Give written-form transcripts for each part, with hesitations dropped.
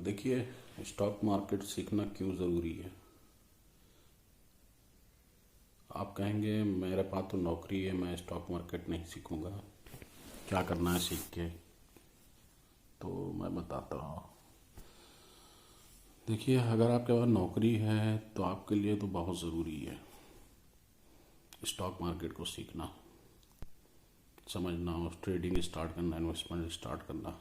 देखिए, stock market सीखना क्यों ज़रूरी है। आप कहेंगे मेरे पास तो नौकरी है, मैं स्टॉक मार्केट नहीं सीखूंगा, क्या करना है सीख के। तो मैं बताता हूँ। देखिए, अगर आपके पास नौकरी है तो आपके लिए तो बहुत ज़रूरी है स्टॉक मार्केट को सीखना, समझना, और ट्रेडिंग स्टार्ट करना, इन्वेस्टमेंट स्टार्ट करना।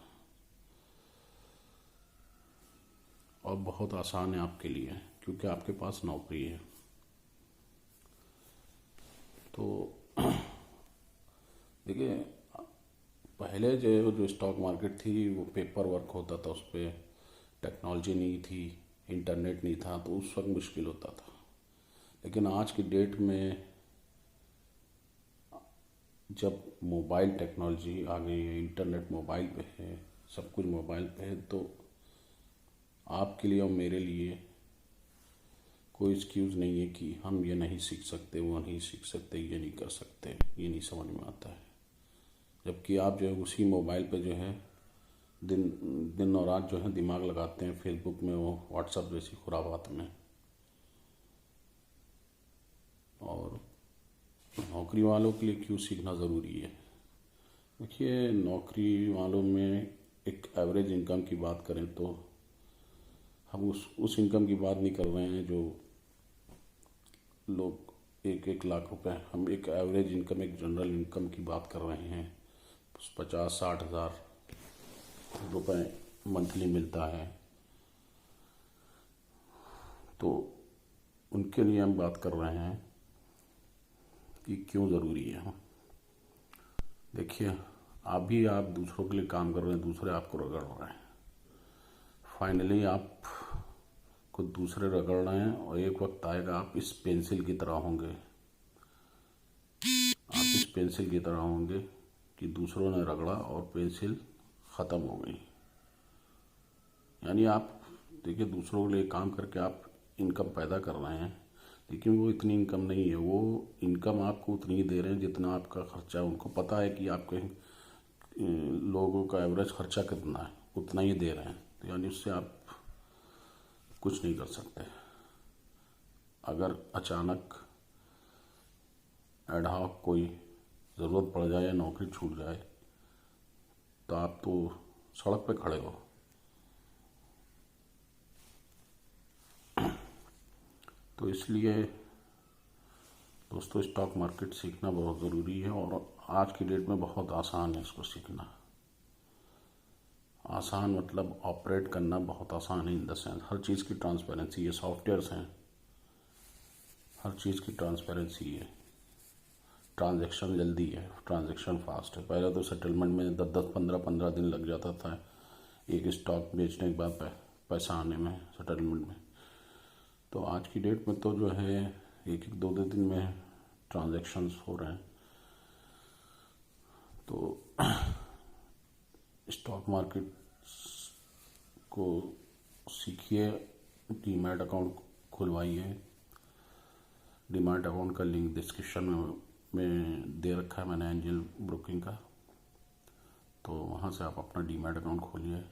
और बहुत आसान है आपके लिए क्योंकि आपके पास नौकरी है। तो देखिए, पहले जो स्टॉक मार्केट थी वो पेपर वर्क होता था, उस पर टेक्नोलॉजी नहीं थी, इंटरनेट नहीं था, तो उस वक्त मुश्किल होता था। लेकिन आज की डेट में जब मोबाइल टेक्नोलॉजी आ गई है, इंटरनेट मोबाइल पे है, सब कुछ मोबाइल पे है, तो आपके लिए और मेरे लिए कोई एक्सक्यूज़ नहीं है कि हम ये नहीं सीख सकते, वो नहीं सीख सकते, ये नहीं कर सकते, ये नहीं समझ में आता है। जबकि आप जो है उसी मोबाइल पे जो है दिन दिन और रात जो है दिमाग लगाते हैं, फेसबुक में, वो व्हाट्सएप जैसी खुराबात में। और नौकरी वालों के लिए क्यों सीखना ज़रूरी है। देखिए, नौकरी वालों में एक एवरेज इनकम की बात करें तो हम उस इनकम की बात नहीं कर रहे हैं जो लोग 1-1 लाख रुपए, हम एक एवरेज इनकम, एक जनरल इनकम की बात कर रहे हैं। 50-60 हज़ार रुपये मंथली मिलता है, तो उनके लिए हम बात कर रहे हैं कि क्यों ज़रूरी है। देखिए, आप दूसरों के लिए काम कर रहे हैं, दूसरे आपको रगड़ रहे हैं, फाइनली आप को दूसरे रगड़ रहे हैं, और एक वक्त आएगा आप इस पेंसिल की तरह होंगे, आप इस पेंसिल की तरह होंगे कि दूसरों ने रगड़ा और पेंसिल ख़त्म हो गई। यानी आप देखिए, दूसरों के लिए काम करके आप इनकम पैदा कर रहे हैं, लेकिन वो इतनी इनकम नहीं है। वो इनकम आपको उतनी ही दे रहे हैं जितना आपका खर्चा है। उनको पता है कि आपके लोगों का एवरेज खर्चा कितना है, उतना ही दे रहे हैं। तो यानी उससे आप कुछ नहीं कर सकते। अगर अचानक एडहॉक कोई ज़रूरत पड़ जाए या नौकरी छूट जाए तो आप तो सड़क पे खड़े हो। तो इसलिए दोस्तों, स्टॉक मार्केट सीखना बहुत ज़रूरी है, और आज की डेट में बहुत आसान है इसको सीखना। आसान मतलब ऑपरेट करना बहुत आसान है, इन द सेंस हर चीज़ की ट्रांसपेरेंसी है, सॉफ्टवेयर्स हैं, हर चीज़ की ट्रांसपेरेंसी है, ट्रांजैक्शन जल्दी है, ट्रांजैक्शन फास्ट है। पहले तो सेटलमेंट में 10-10, 15-15 दिन लग जाता था एक स्टॉक बेचने के बाद पैसा आने में, सेटलमेंट में। तो आज की डेट में तो जो है 1-2 दिन में ट्रांजैक्शंस हो रहे हैं। तो स्टॉक मार्केट को सीखिए, डीमैट अकाउंट खुलवाइए। डीमैट अकाउंट का लिंक डिस्क्रिप्शन में दे रखा है मैंने, एंजल ब्रोकिंग का। तो वहाँ से आप अपना डीमैट अकाउंट खोलिए,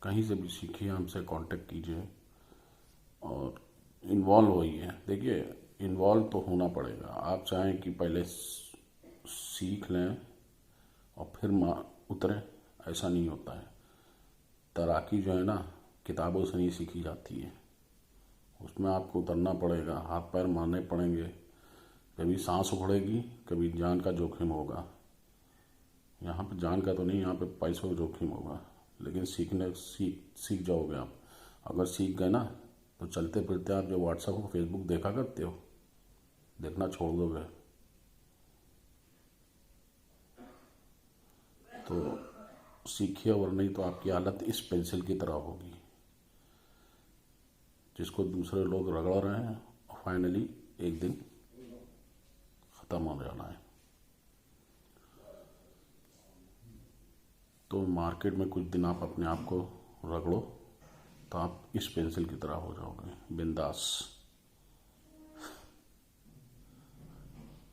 कहीं से भी सीखिए, हमसे कांटेक्ट कीजिए और इन्वॉल्व होइए। देखिए, इन्वॉल्व तो होना पड़ेगा। आप चाहें कि पहले सीख लें और फिर उतरें, ऐसा नहीं होता है। तैराकी जो है ना, किताबों से नहीं सीखी जाती है, उसमें आपको उतरना पड़ेगा, हाथ पैर मारने पड़ेंगे, कभी सांस उखड़ेगी, कभी जान का जोखिम होगा। यहाँ पे जान का तो नहीं, यहाँ पे पैसों का जोखिम होगा, लेकिन सीख जाओगे आप। अगर सीख गए ना तो चलते फिरते आप जो व्हाट्सएप और फेसबुक देखा करते हो, देखना छोड़ दोगे। तो सीखिए, और नहीं तो आपकी हालत इस पेंसिल की तरह होगी जिसको दूसरे लोग रगड़ रहे हैं, और फाइनली एक दिन ख़त्म हो जाना है। तो मार्केट में कुछ दिन आप अपने आप को रगड़ो तो आप इस पेंसिल की तरह हो जाओगे, बिंदास।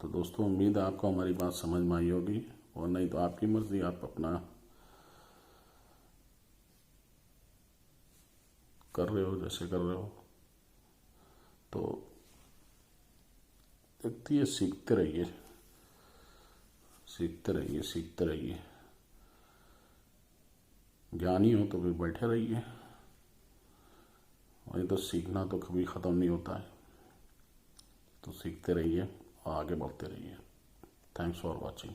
तो दोस्तों, उम्मीद है आपको हमारी बात समझ में आई होगी, और नहीं तो आपकी मर्ज़ी, आप अपना कर रहे हो जैसे कर रहे हो, तो देखती है, सीखते रहिए, सीखते रहिए, सीखते रहिए। ज्ञानी हो तो फिर बैठे रहिए, वही तो, सीखना तो कभी ख़त्म नहीं होता है। तो सीखते रहिए और आगे बढ़ते रहिए। Thanks for watching.